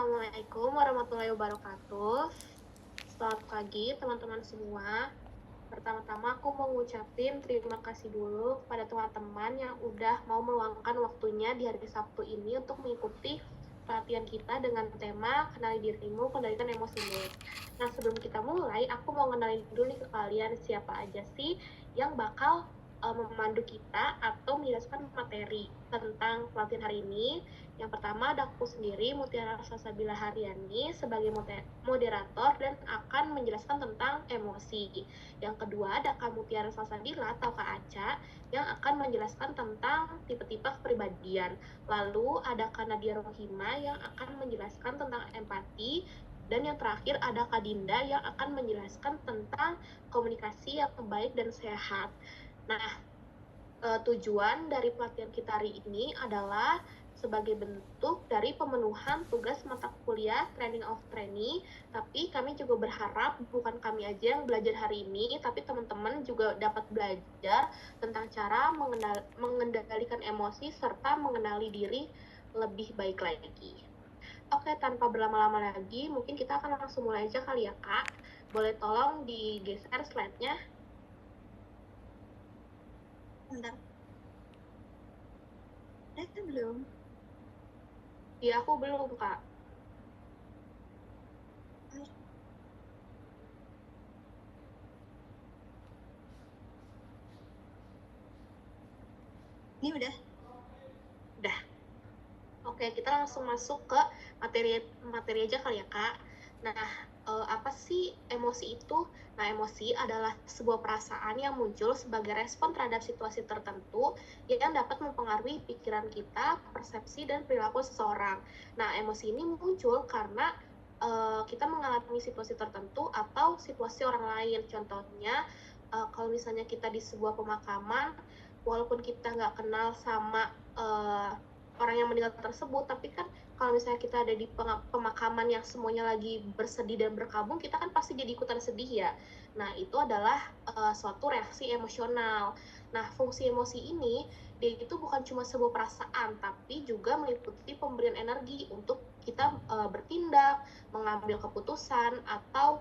Assalamualaikum warahmatullahi wabarakatuh. Selamat pagi teman-teman semua. Pertama-tama aku mau ngucapin terima kasih dulu kepada teman-teman yang udah mau meluangkan waktunya di hari Sabtu ini untuk mengikuti pelatihan kita dengan tema Kenali Dirimu, Kendalikan Emosimu. Nah, sebelum kita mulai, aku mau ngenalin dulu nih ke kalian siapa aja sih yang bakal memandu kita atau menjelaskan materi tentang pelatihan hari ini. Yang pertama ada aku sendiri, Mutiara Salsabila Haryani, sebagai moderator dan akan menjelaskan tentang emosi. Yang kedua ada Kak Mutiara Salsabila atau Kak Aca yang akan menjelaskan tentang tipe-tipe kepribadian. Lalu ada Kak Nadia Rohima yang akan menjelaskan tentang empati. Dan yang terakhir ada Kak Dinda yang akan menjelaskan tentang komunikasi yang baik dan sehat. Nah, tujuan dari pelatihan kita hari ini adalah sebagai bentuk dari pemenuhan tugas mata kuliah Training of Trainee, tapi kami juga berharap bukan kami aja yang belajar hari ini, tapi teman-teman juga dapat belajar tentang cara mengendalikan emosi serta mengenali diri lebih baik lagi. Oke, tanpa berlama-lama lagi, mungkin kita akan langsung mulai aja kali ya, Kak. Boleh tolong digeser slide-nya? Bentar. Kan belum? Iya, aku belum, Kak. Ini udah? Udah. Oke, kita langsung masuk ke materi aja kali ya, Kak. Nah, apa sih emosi itu? Nah, emosi adalah sebuah perasaan yang muncul sebagai respon terhadap situasi tertentu yang dapat mempengaruhi pikiran kita, persepsi, dan perilaku seseorang. Nah, emosi ini muncul karena kita mengalami situasi tertentu atau situasi orang lain. Contohnya, kalau misalnya kita di sebuah pemakaman, walaupun kita nggak kenal sama orang yang meninggal tersebut, tapi kan kalau misalnya kita ada di pemakaman yang semuanya lagi bersedih dan berkabung, kita kan pasti jadi ikutan sedih ya. Nah, itu adalah suatu reaksi emosional. Nah, fungsi emosi ini dia itu bukan cuma sebuah perasaan, tapi juga meliputi pemberian energi untuk kita bertindak, mengambil keputusan, atau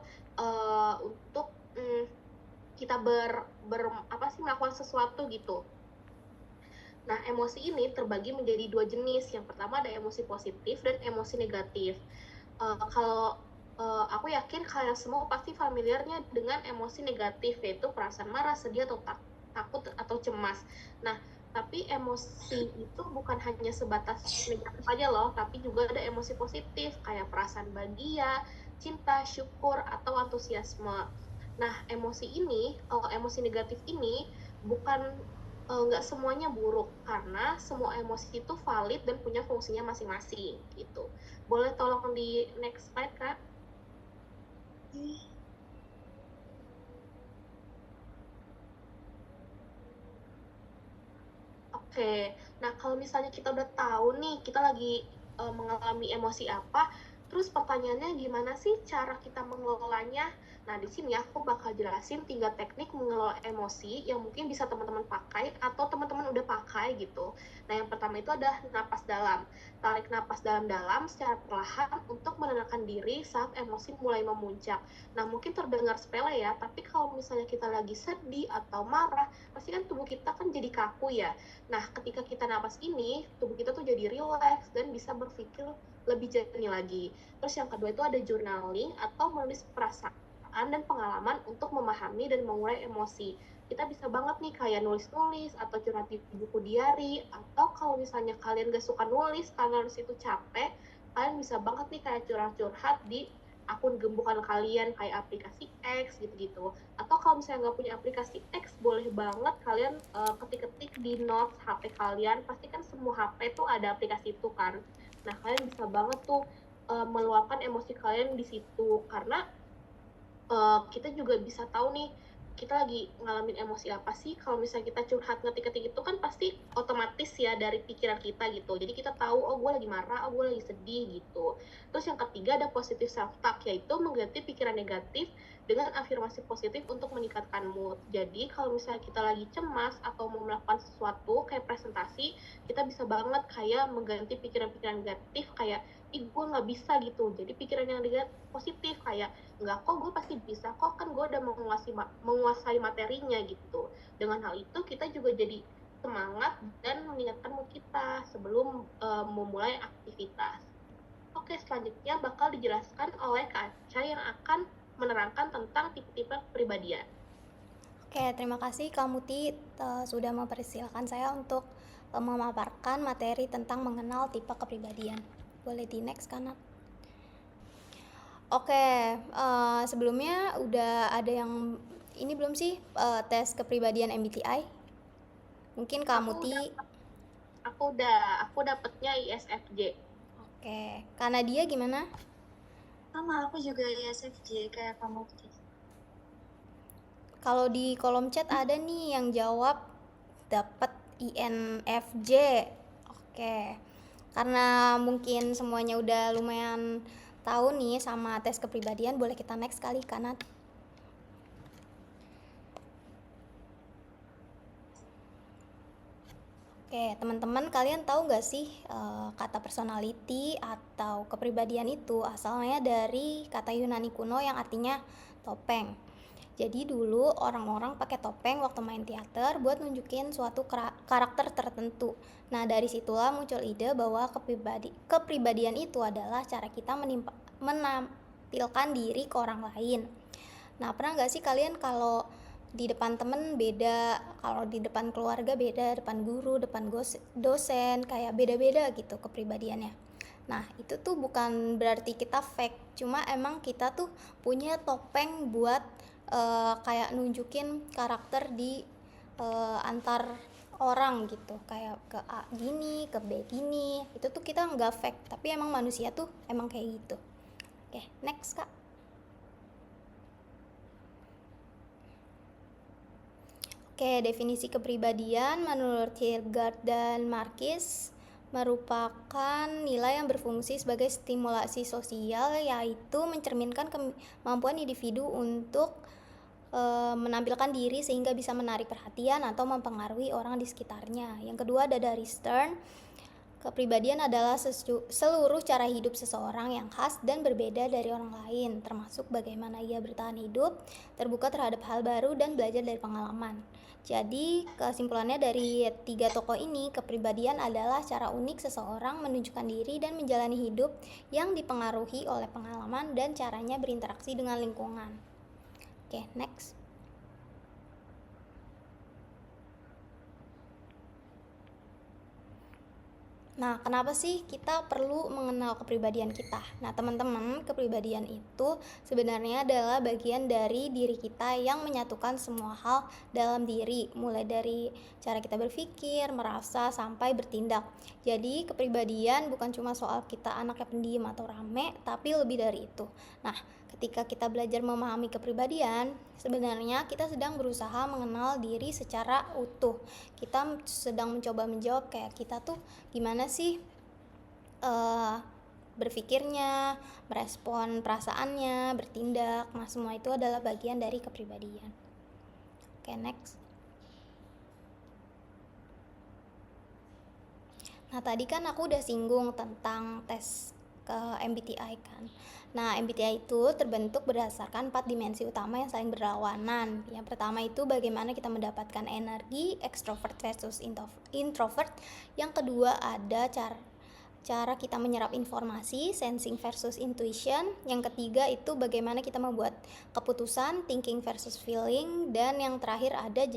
untuk kita melakukan sesuatu gitu. Nah, emosi ini terbagi menjadi dua jenis. Yang pertama ada emosi positif dan emosi negatif. Kalau aku yakin kalian semua pasti familiarnya dengan emosi negatif, yaitu perasaan marah, sedih, atau takut atau cemas. Nah, tapi emosi itu bukan hanya sebatas negatif aja loh, tapi juga ada emosi positif kayak perasaan bahagia, cinta, syukur, atau antusiasme. Nah, emosi negatif ini bukan nggak semuanya buruk karena semua emosi itu valid dan punya fungsinya masing-masing gitu. Boleh tolong di next slide, Kak? Oke, nah kalau misalnya kita udah tahu nih kita lagi mengalami emosi apa, terus pertanyaannya gimana sih cara kita mengelolanya? Nah, di sini aku bakal jelasin 3 teknik mengelola emosi yang mungkin bisa teman-teman pakai atau teman-teman udah pakai gitu. Nah, yang pertama itu ada napas dalam. Tarik napas dalam-dalam secara perlahan untuk menenangkan diri saat emosi mulai memuncak. Nah, mungkin terdengar sepele ya, tapi kalau misalnya kita lagi sedih atau marah, pasti kan tubuh kita kan jadi kaku ya. Nah, ketika kita napas ini, tubuh kita tuh jadi rileks dan bisa berpikir lebih jernih lagi. Terus yang kedua itu ada journaling atau menulis perasaan dan pengalaman untuk memahami dan mengurai emosi. Kita bisa banget nih kayak nulis-nulis atau curhat di buku diary, atau kalau misalnya kalian gak suka nulis karena nulis itu capek, kalian bisa banget nih kayak curhat-curhat di akun gembukan kalian kayak aplikasi X gitu-gitu. Atau kalau misalnya nggak punya aplikasi X, boleh banget kalian ketik-ketik di notes HP kalian. Pasti kan semua HP tuh ada aplikasi itu kan. Nah, kalian bisa banget tuh meluapkan emosi kalian di situ. Karena kita juga bisa tahu nih kita lagi ngalamin emosi apa sih. Kalau misalnya kita curhat ngetik-ngetik itu kan pasti otomatis ya dari pikiran kita gitu, jadi kita tahu oh gue lagi marah, oh gue lagi sedih gitu. Terus yang ketiga ada positive self-talk, yaitu mengganti pikiran negatif dengan afirmasi positif untuk meningkatkan mood. Jadi kalau misalnya kita lagi cemas atau mau melakukan sesuatu kayak presentasi, kita bisa banget kayak mengganti pikiran-pikiran negatif kayak, ih gue nggak bisa gitu. Jadi pikiran yang negatif positif kayak, nggak kok gue pasti bisa kok, kan gue udah menguasai materinya gitu. Dengan hal itu kita juga jadi semangat dan meningkatkan mood kita sebelum memulai aktivitas. Oke, selanjutnya bakal dijelaskan oleh Kak Aca yang akan menerangkan tentang tipe-tipe kepribadian. Oke, terima kasih Kak Muti sudah mempersilahkan saya untuk memaparkan materi tentang mengenal tipe kepribadian. Boleh di next kanan. Oke, sebelumnya udah ada yang ini belum sih tes kepribadian MBTI? Mungkin Kak Muti. Aku dapetnya ISFJ. Oke, karena dia gimana? Sama, aku juga ISFJ kayak kamu. Kalau di kolom chat ada nih yang jawab dapat INFJ. Oke. Karena mungkin semuanya udah lumayan tahu nih sama tes kepribadian, boleh kita next kali kanan. Oke, teman-teman kalian tahu nggak sih kata personality atau kepribadian itu asalnya dari kata Yunani kuno yang artinya topeng. Jadi dulu orang-orang pakai topeng waktu main teater buat nunjukin suatu karakter tertentu. Nah dari situlah muncul ide bahwa kepribadian itu adalah cara kita menampilkan diri ke orang lain. Nah pernah nggak sih kalian kalau di depan temen beda, kalau di depan keluarga beda, depan guru, depan dosen, kayak beda-beda gitu kepribadiannya. Nah itu tuh bukan berarti kita fake, cuma emang kita tuh punya topeng buat kayak nunjukin karakter di antar orang gitu, kayak ke A gini, ke B gini, itu tuh kita nggak fake, tapi emang manusia tuh emang kayak gitu. Oke, next Kak. Oke, definisi kepribadian menurut Kierkegaard dan Marquis merupakan nilai yang berfungsi sebagai stimulasi sosial, yaitu mencerminkan kemampuan individu untuk menampilkan diri sehingga bisa menarik perhatian atau mempengaruhi orang di sekitarnya. Yang kedua ada dari Stern. Kepribadian adalah seluruh cara hidup seseorang yang khas dan berbeda dari orang lain, termasuk bagaimana ia bertahan hidup, terbuka terhadap hal baru, dan belajar dari pengalaman. Jadi, kesimpulannya dari tiga tokoh ini, kepribadian adalah cara unik seseorang menunjukkan diri dan menjalani hidup yang dipengaruhi oleh pengalaman dan caranya berinteraksi dengan lingkungan. Oke, next. Nah, kenapa sih kita perlu mengenal kepribadian kita? Nah, teman-teman, kepribadian itu sebenarnya adalah bagian dari diri kita yang menyatukan semua hal dalam diri, mulai dari cara kita berpikir, merasa, sampai bertindak. Jadi, kepribadian bukan cuma soal kita anaknya pendiam atau rame, tapi lebih dari itu. Nah, ketika kita belajar memahami kepribadian, sebenarnya kita sedang berusaha mengenal diri secara utuh. Kita sedang mencoba menjawab kayak kita tuh gimana sih berpikirnya, merespon perasaannya, bertindak. Nah, semua itu adalah bagian dari kepribadian. Oke, next. Nah, tadi kan aku udah singgung tentang tes ke MBTI kan. Nah, MBTI itu terbentuk berdasarkan 4 dimensi utama yang saling berlawanan. Yang pertama itu bagaimana kita mendapatkan energi, extrovert versus introvert. Yang kedua ada cara kita menyerap informasi, sensing versus intuition. Yang ketiga itu bagaimana kita membuat keputusan, thinking versus feeling. Dan yang terakhir ada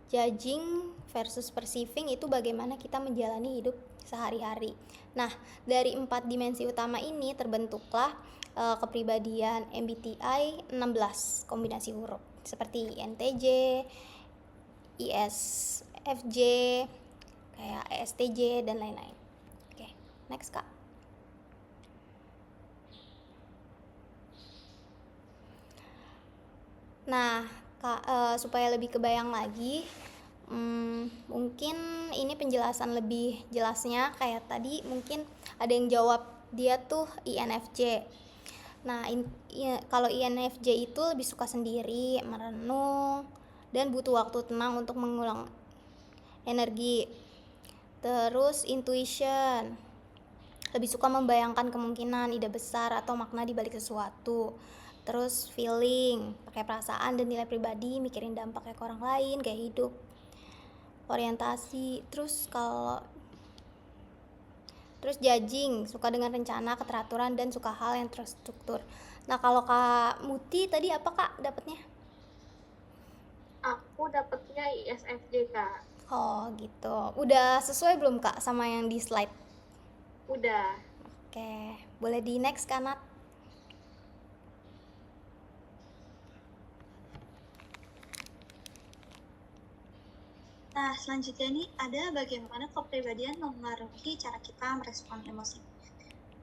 judging versus perceiving, itu bagaimana kita menjalani hidup sehari-hari. Nah, dari 4 dimensi utama ini terbentuklah kepribadian MBTI 16 kombinasi huruf seperti INTJ, ISFJ, kayak ESTJ dan lain-lain. Oke, next Kak. Nah, supaya lebih kebayang lagi, mungkin ini penjelasan lebih jelasnya kayak tadi mungkin ada yang jawab dia tuh INFJ. Nah, kalau INFJ itu lebih suka sendiri, merenung, dan butuh waktu tenang untuk mengulang energi. Terus intuition, lebih suka membayangkan kemungkinan, ide besar, atau makna di balik sesuatu. Terus feeling, pakai perasaan dan nilai pribadi, mikirin dampaknya ke orang lain, gaya hidup, orientasi. Terus judging, suka dengan rencana, keteraturan, dan suka hal yang terstruktur. Nah, kalau Kak Muti tadi apa Kak dapatnya? Aku dapetnya ISFJ, Kak. Oh gitu. Udah sesuai belum Kak sama yang di slide? Udah. Oke, boleh di next Kak Nat? Nah, selanjutnya ini ada bagaimana kepribadian mempengaruhi cara kita merespon emosi.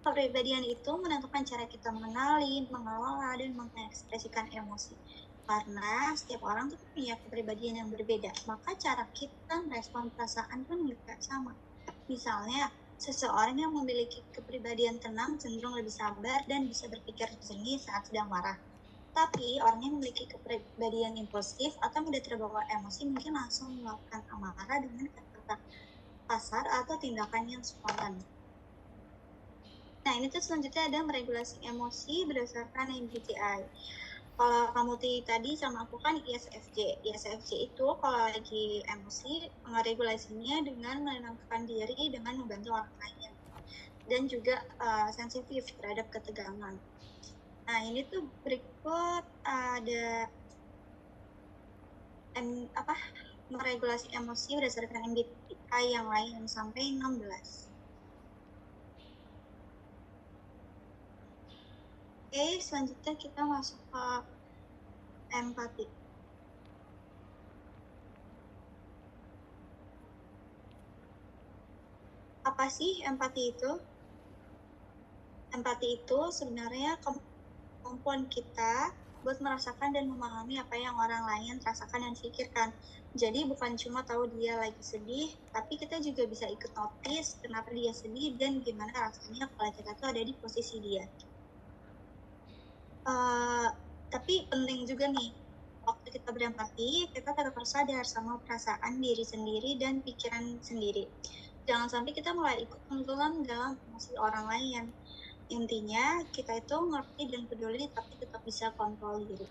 Kepribadian itu menentukan cara kita mengenali, mengelola, dan mengekspresikan emosi. Karena setiap orang tuh punya kepribadian yang berbeda, maka cara kita merespon perasaan pun juga sama. Misalnya, seseorang yang memiliki kepribadian tenang cenderung lebih sabar dan bisa berpikir jernih saat sedang marah. Tapi orang yang memiliki kepribadian impulsif atau mudah terbawa emosi mungkin langsung melakukan amarah dengan kata-kata kasar atau tindakan yang spontan. Nah, ini tuh selanjutnya ada meregulasi emosi berdasarkan MBTI. Kalau kamu tadi sama aku kan ISFJ. ISFJ itu kalau lagi emosi, meregulasinya dengan menenangkan diri dengan membantu orang lain. Dan juga sensitif terhadap ketegangan. Nah, ini tuh berikut ada meregulasi emosi berdasarkan MBTI yang lain sampai 16. Oke, selanjutnya kita masuk ke empati. Apa sih empati itu? Empati itu sebenarnya kemampuan kita buat merasakan dan memahami apa yang orang lain rasakan dan pikirkan. Jadi bukan cuma tahu dia lagi sedih, tapi kita juga bisa ikut notice kenapa dia sedih dan gimana rasanya kalau kita tuh ada di posisi dia. Tapi penting juga nih, waktu kita berempati, kita tetap sadar sama perasaan diri sendiri dan pikiran sendiri. Jangan sampai kita mulai ikut tenggelam dalam emosi orang lain. Intinya, kita itu ngerti dan peduli, tapi tetap bisa kontrol diri.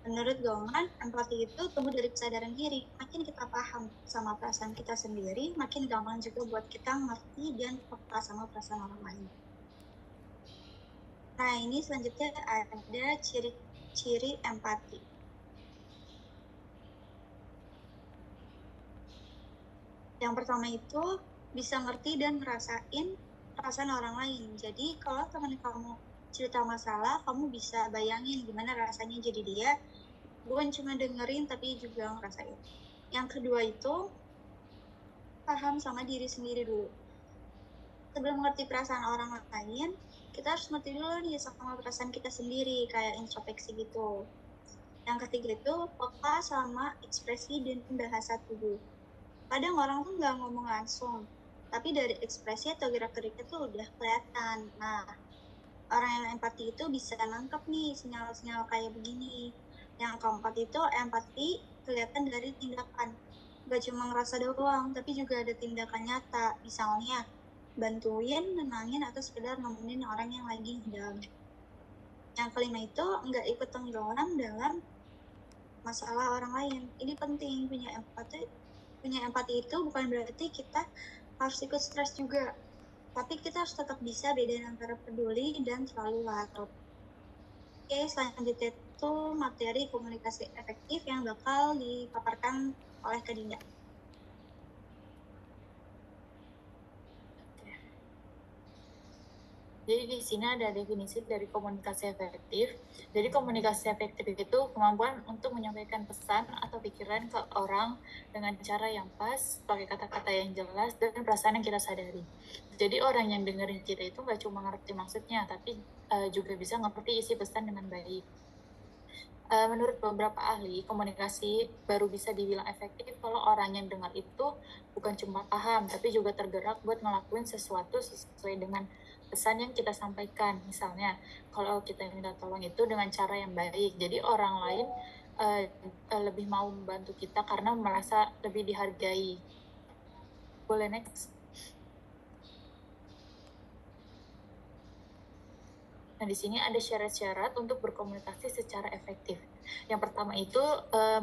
Menurut Gauman, empati itu tumbuh dari kesadaran diri. Makin kita paham sama perasaan kita sendiri, makin gampang juga buat kita ngerti dan peka sama perasaan orang lain. Nah, ini selanjutnya ada ciri-ciri empati. Yang pertama itu bisa ngerti dan ngerasain perasaan orang lain. Jadi kalau teman kamu cerita masalah, kamu bisa bayangin gimana rasanya jadi dia, bukan cuma dengerin tapi juga ngerasain. Yang kedua itu paham sama diri sendiri dulu. Sebelum mengerti perasaan orang lain, kita harus ngerti dulu nih sama perasaan kita sendiri, kayak introspeksi gitu. Yang ketiga itu peka sama ekspresi dan bahasa tubuh. Kadang orang tuh nggak ngomong langsung, tapi dari ekspresi atau gerak-geriknya tuh udah kelihatan. Nah, orang yang empati itu bisa nangkep nih sinyal-sinyal kayak begini. Yang keempat itu empati kelihatan dari tindakan. Gak cuma ngerasa doang, tapi juga ada tindakan nyata. Misalnya, bantuin, nenangin, atau sekedar nemenin orang yang lagi down. Yang kelima itu nggak ikut tenggelam dalam masalah orang lain. Ini penting, punya empati itu bukan berarti kita harus ikut stres juga, tapi kita harus tetap bisa bedain antara peduli dan terlalu larut. Oke, selanjutnya itu materi komunikasi efektif yang bakal dipaparkan oleh Kak Dinda. Jadi di sini ada definisi dari komunikasi efektif. Jadi komunikasi efektif itu kemampuan untuk menyampaikan pesan atau pikiran ke orang dengan cara yang pas, pakai kata-kata yang jelas, dan perasaan yang kita sadari. Jadi orang yang dengerin kita itu nggak cuma ngerti maksudnya, tapi juga bisa ngerti isi pesan dengan baik. Menurut beberapa ahli, komunikasi baru bisa dibilang efektif kalau orang yang dengar itu bukan cuma paham, tapi juga tergerak buat ngelakuin sesuatu sesuai dengan pesan yang kita sampaikan. Misalnya, kalau kita minta tolong itu dengan cara yang baik, jadi orang lain lebih mau membantu kita karena merasa lebih dihargai. Boleh next? Nah, di sini ada syarat-syarat untuk berkomunikasi secara efektif. Yang pertama itu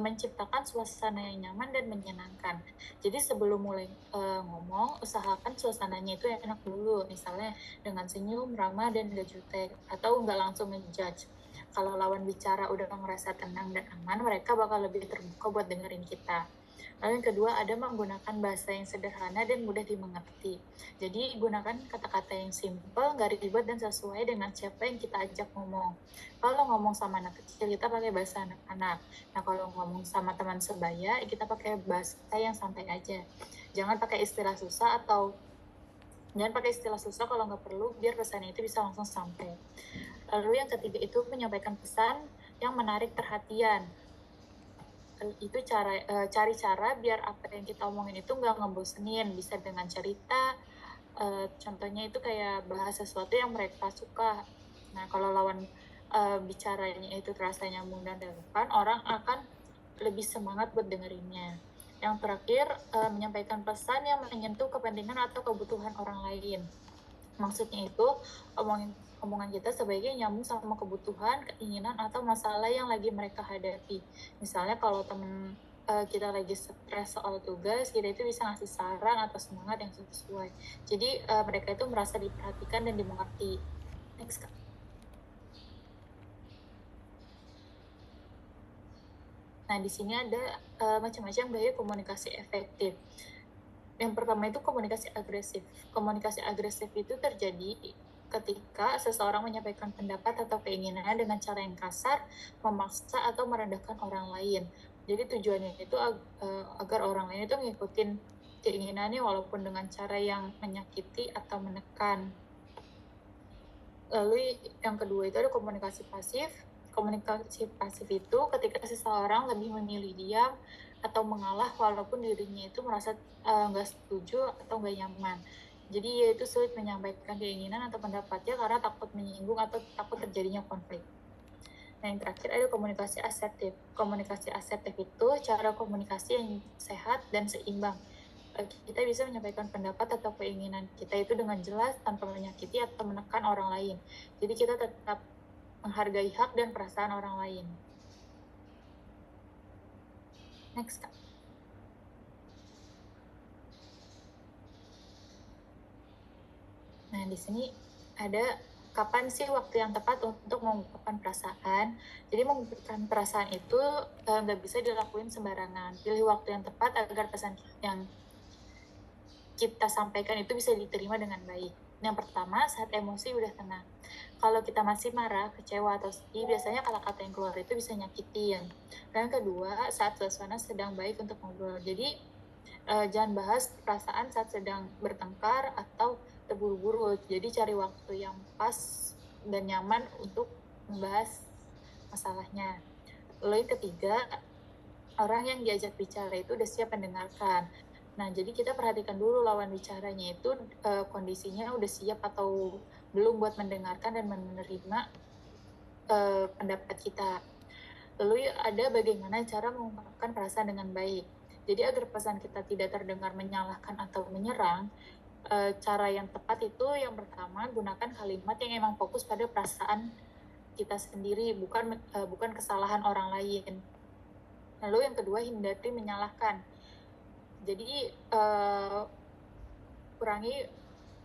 menciptakan suasana yang nyaman dan menyenangkan. Jadi sebelum mulai ngomong, usahakan suasananya itu enak dulu. Misalnya dengan senyum, ramah, dan gak jutek. Atau nggak langsung ngejudge. Kalau lawan bicara udah ngerasa tenang dan aman, mereka bakal lebih terbuka buat dengerin kita. Lalu yang kedua, ada menggunakan bahasa yang sederhana dan mudah dimengerti. Jadi gunakan kata-kata yang simple, nggak ribet, dan sesuai dengan siapa yang kita ajak ngomong. Kalau ngomong sama anak kecil, kita pakai bahasa anak-anak. Nah, kalau ngomong sama teman sebaya, kita pakai bahasa yang santai aja. Jangan pakai istilah susah kalau nggak perlu, biar pesannya itu bisa langsung sampai. Lalu yang ketiga itu menyampaikan pesan yang menarik perhatian. Itu cari cara biar apa yang kita omongin itu nggak ngebosenin, bisa dengan cerita, contohnya itu kayak bahas sesuatu yang mereka suka. Nah, kalau lawan bicaranya itu terasa nyambung dan relevan, orang akan lebih semangat buat dengerinnya. Yang terakhir, menyampaikan pesan yang menyentuh kepentingan atau kebutuhan orang lain. Maksudnya itu, omongan kita sebaiknya nyambung sama kebutuhan, keinginan, atau masalah yang lagi mereka hadapi. Misalnya kalau temen kita lagi stres soal tugas, kita itu bisa ngasih saran atau semangat yang sesuai. Jadi mereka itu merasa diperhatikan dan dimengerti. Next, Kak. Nah, di sini ada macam-macam gaya komunikasi efektif. Yang pertama itu komunikasi agresif. Komunikasi agresif itu terjadi ketika seseorang menyampaikan pendapat atau keinginan dengan cara yang kasar, memaksa, atau merendahkan orang lain. Jadi tujuannya itu agar orang lain itu ngikutin keinginannya walaupun dengan cara yang menyakiti atau menekan. Lalu yang kedua itu ada komunikasi pasif. Komunikasi pasif itu ketika seseorang lebih memilih diam atau mengalah walaupun dirinya itu merasa nggak setuju atau nggak nyaman. Jadi ya itu sulit menyampaikan keinginan atau pendapatnya karena takut menyinggung atau takut terjadinya konflik. Nah, yang terakhir ada komunikasi asertif. Komunikasi asertif itu cara komunikasi yang sehat dan seimbang. Kita bisa menyampaikan pendapat atau keinginan kita itu dengan jelas tanpa menyakiti atau menekan orang lain. Jadi kita tetap menghargai hak dan perasaan orang lain. Next, Kak. Nah, di sini ada kapan sih waktu yang tepat untuk mengungkapkan perasaan. Jadi mengungkapkan perasaan itu nggak bisa dilakuin sembarangan. Pilih waktu yang tepat agar pesan yang kita sampaikan itu bisa diterima dengan baik. Yang pertama, saat emosi udah tenang. Kalau kita masih marah, kecewa, atau sedih, biasanya kata-kata yang keluar itu bisa nyakitin. Dan yang kedua, saat suasana sedang baik untuk ngobrol. Jadi, jangan bahas perasaan saat sedang bertengkar atau terburu-buru. Jadi, cari waktu yang pas dan nyaman untuk membahas masalahnya. Lalu yang ketiga, orang yang diajak bicara itu udah siap mendengarkan. Nah, jadi kita perhatikan dulu lawan bicaranya itu kondisinya udah siap atau belum buat mendengarkan dan menerima pendapat kita. Lalu ada bagaimana cara mengungkapkan perasaan dengan baik. Jadi agar pesan kita tidak terdengar menyalahkan atau menyerang, cara yang tepat itu yang pertama gunakan kalimat yang emang fokus pada perasaan kita sendiri, bukan kesalahan orang lain. Lalu yang kedua, hindari menyalahkan. Jadi kurangi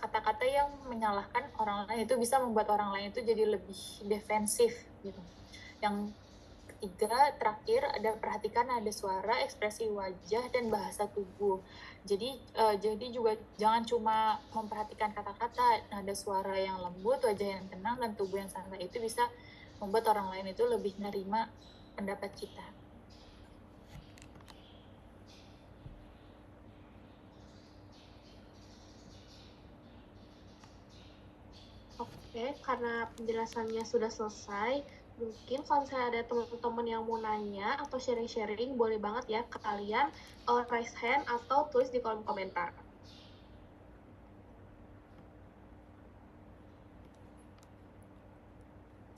kata-kata yang menyalahkan orang lain, itu bisa membuat orang lain itu jadi lebih defensif gitu. Yang ketiga, terakhir, ada perhatikan nada suara, ekspresi wajah, dan bahasa tubuh. Jadi juga jangan cuma memperhatikan kata-kata, nada suara yang lembut, wajah yang tenang, dan tubuh yang santai itu bisa membuat orang lain itu lebih menerima pendapat kita. Oke, karena penjelasannya sudah selesai, mungkin kalau misalnya ada teman-teman yang mau nanya atau sharing-sharing, boleh banget ya kalian raise hand atau tulis di kolom komentar.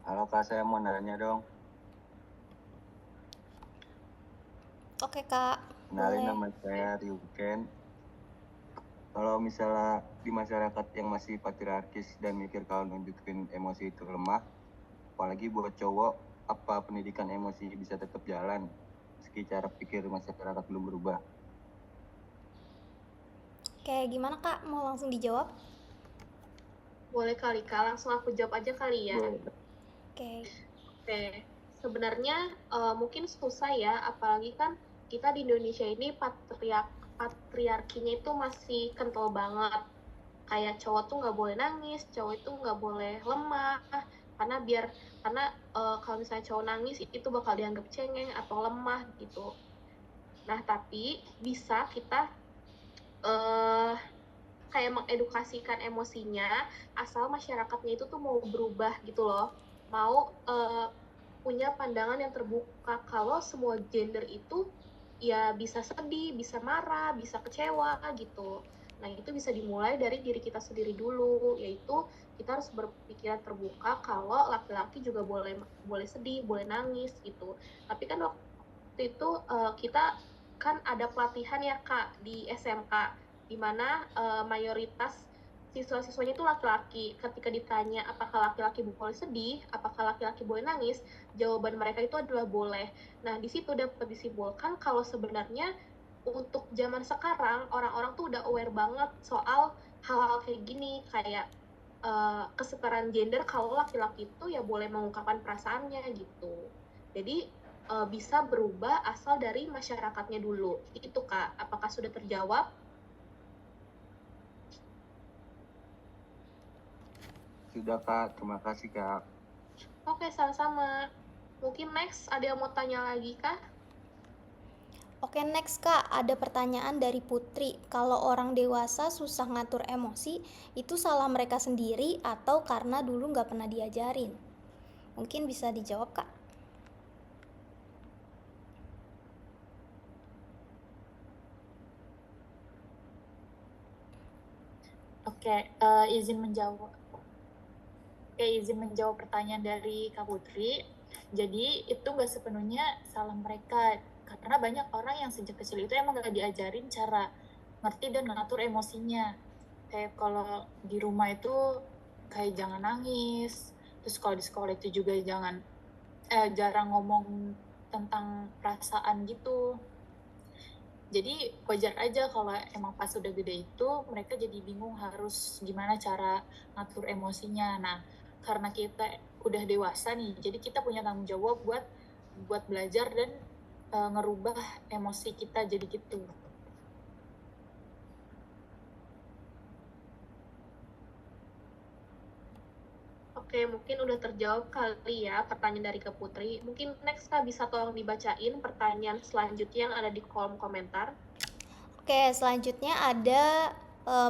Halo Kak, saya mau nanya dong. Oke Kak, Kenalin boleh. nama saya Ryuken. Kalau misalnya di masyarakat yang masih patriarkis dan mikir kalau nunjukin emosi itu lemah, apalagi buat cowok, apa pendidikan emosi bisa tetap jalan meski cara pikir masyarakat belum berubah? Oke, gimana Kak? Mau langsung dijawab? Boleh kali Kak, langsung aku jawab aja kali ya. Boleh. Oke. Oke, sebenarnya mungkin susah ya, apalagi kan kita di Indonesia ini patriarkinya itu masih kental banget. Kayak cowok tuh nggak boleh nangis, cowok itu nggak boleh lemah, karena kalau misalnya cowok nangis itu bakal dianggap cengeng atau lemah gitu. Nah, tapi bisa kita eh kayak mengedukasikan emosinya, asal masyarakatnya itu tuh mau berubah gitu loh, mau punya pandangan yang terbuka kalau semua gender itu ya bisa sedih, bisa marah, bisa kecewa gitu. Nah, itu bisa dimulai dari diri kita sendiri dulu, yaitu kita harus berpikiran terbuka kalau laki-laki juga boleh sedih, boleh nangis gitu. Tapi kan waktu itu kita kan ada pelatihan ya Kak di SMK, di mana mayoritas siswa-siswanya itu laki-laki. Ketika ditanya apakah laki-laki boleh sedih, apakah laki-laki boleh nangis, jawaban mereka itu adalah boleh. Nah, di situ dapat disimpulkan kalau sebenarnya untuk zaman sekarang orang-orang tuh udah aware banget soal hal-hal kayak gini, kayak kesetaraan gender kalau laki-laki itu ya boleh mengungkapkan perasaannya gitu. Jadi bisa berubah asal dari masyarakatnya dulu. Itu Kak, apakah sudah terjawab? Sudah Kak, terima kasih Kak. Oke, sama-sama. Mungkin next ada yang mau tanya lagi Kak? Oke, next Kak, ada pertanyaan dari Putri. Kalau orang dewasa susah ngatur emosi, itu salah mereka sendiri atau karena dulu nggak pernah diajarin? Mungkin bisa dijawab Kak. Oke, izin menjawab pertanyaan dari Kak Putri. Jadi itu nggak sepenuhnya salah mereka, karena banyak orang yang sejak kecil itu emang nggak diajarin cara ngerti dan ngatur emosinya. Kayak kalau di rumah itu kayak jangan nangis, terus kalau di sekolah itu juga jarang ngomong tentang perasaan gitu. Jadi wajar aja kalau emang pas udah gede itu mereka jadi bingung harus gimana cara ngatur emosinya. Nah, karena kita udah dewasa nih, jadi kita punya tanggung jawab buat belajar dan ngerubah emosi kita jadi gitu. Oke, mungkin udah terjawab kali ya pertanyaan dari Kak Putri. Mungkin next Kak bisa tolong dibacain pertanyaan selanjutnya yang ada di kolom komentar. Oke, selanjutnya ada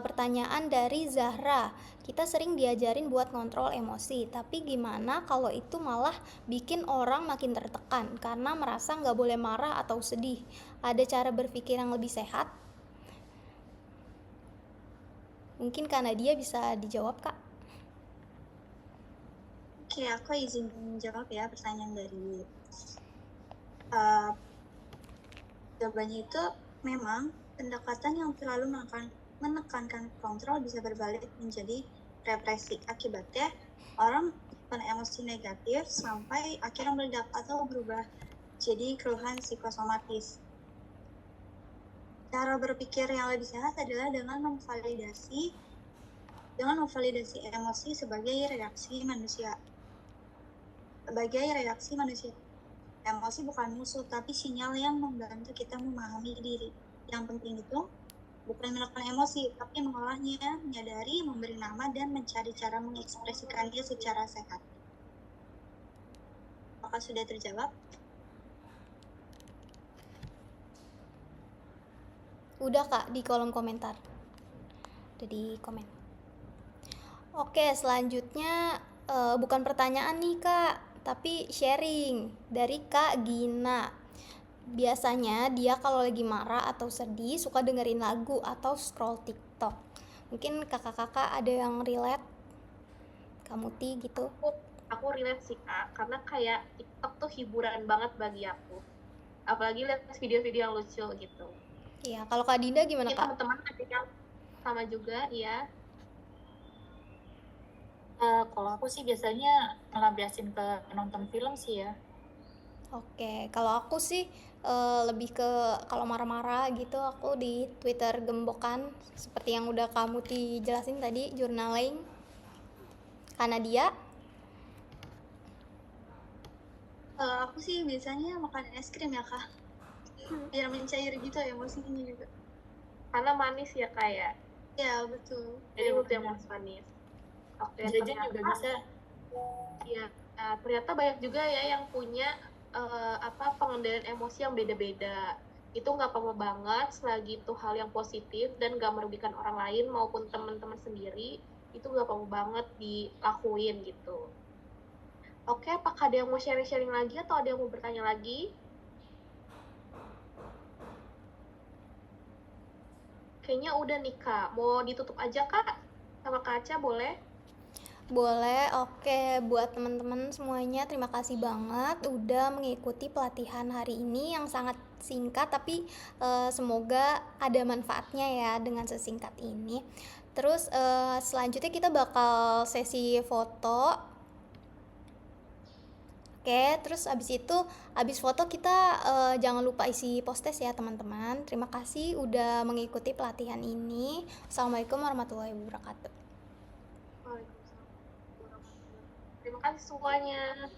pertanyaan dari Zahra. Kita sering diajarin buat kontrol emosi, tapi gimana kalau itu malah bikin orang makin tertekan karena merasa nggak boleh marah atau sedih? Ada cara berpikir yang lebih sehat? Mungkin karena dia bisa dijawab, Kak. Oke, aku izin menjawab ya pertanyaan dari jawabannya itu memang pendekatan yang terlalu menekankan kontrol bisa berbalik menjadi represi. Akibatnya orang menyimpan emosi negatif sampai akhirnya meledak atau berubah jadi keluhan psikosomatis. Cara berpikir yang lebih sehat adalah dengan memvalidasi emosi sebagai reaksi manusia. Emosi bukan musuh, tapi sinyal yang membantu kita memahami diri. Yang penting itu bukan menekan emosi, tapi mengolahnya, menyadari, memberi nama, dan mencari cara mengekspresikannya secara sehat. Apakah sudah terjawab? Udah, Kak, di kolom komentar. Udah di komen. Oke, selanjutnya bukan pertanyaan nih, Kak, tapi sharing dari Kak Gina. Biasanya dia kalau lagi marah atau sedih suka dengerin lagu atau scroll TikTok. Mungkin kakak-kakak ada yang relate? Kamu Ti gitu? Aku aku relate sih Kak, karena kayak TikTok tuh hiburan banget bagi aku. Apalagi lihat video-video yang lucu gitu. Iya, kalau Kak Dinda gimana Ini Kak? teman-teman ada yang sama juga, ya. Kalau aku sih biasanya ngelampiasin ke nonton film sih ya. Oke, kalau aku sih lebih ke kalau marah-marah gitu aku di Twitter gembokan seperti yang udah kamu dijelasin tadi, journaling. Karena dia Aku sih biasanya makan es krim ya kak, biar mencair gitu emosinya juga. Karena manis ya kayak. Ya betul. Jadi butuh yang manis. Oke, Jajan juga bisa. Iya, ternyata banyak juga ya yang punya pengendalian emosi yang beda-beda. Itu nggak apa-apa banget selagi itu hal yang positif dan nggak merugikan orang lain maupun teman-teman sendiri, itu nggak apa-apa banget dilakuin gitu. Oke, apakah ada yang mau sharing-sharing lagi atau ada yang mau bertanya lagi? Kayaknya udah nih Kak, mau ditutup aja Kak? Sama Kak Aca boleh? boleh. Oke, buat teman-teman semuanya terima kasih banget udah mengikuti pelatihan hari ini yang sangat singkat tapi semoga ada manfaatnya ya dengan sesingkat ini. Terus selanjutnya kita bakal sesi foto. Oke, terus abis foto kita jangan lupa isi post-test ya teman-teman. Terima kasih udah mengikuti pelatihan ini. Assalamualaikum warahmatullahi wabarakatuh. Waalaikumsalam warahmatullahi wabarakatuh. Terima kasih semuanya.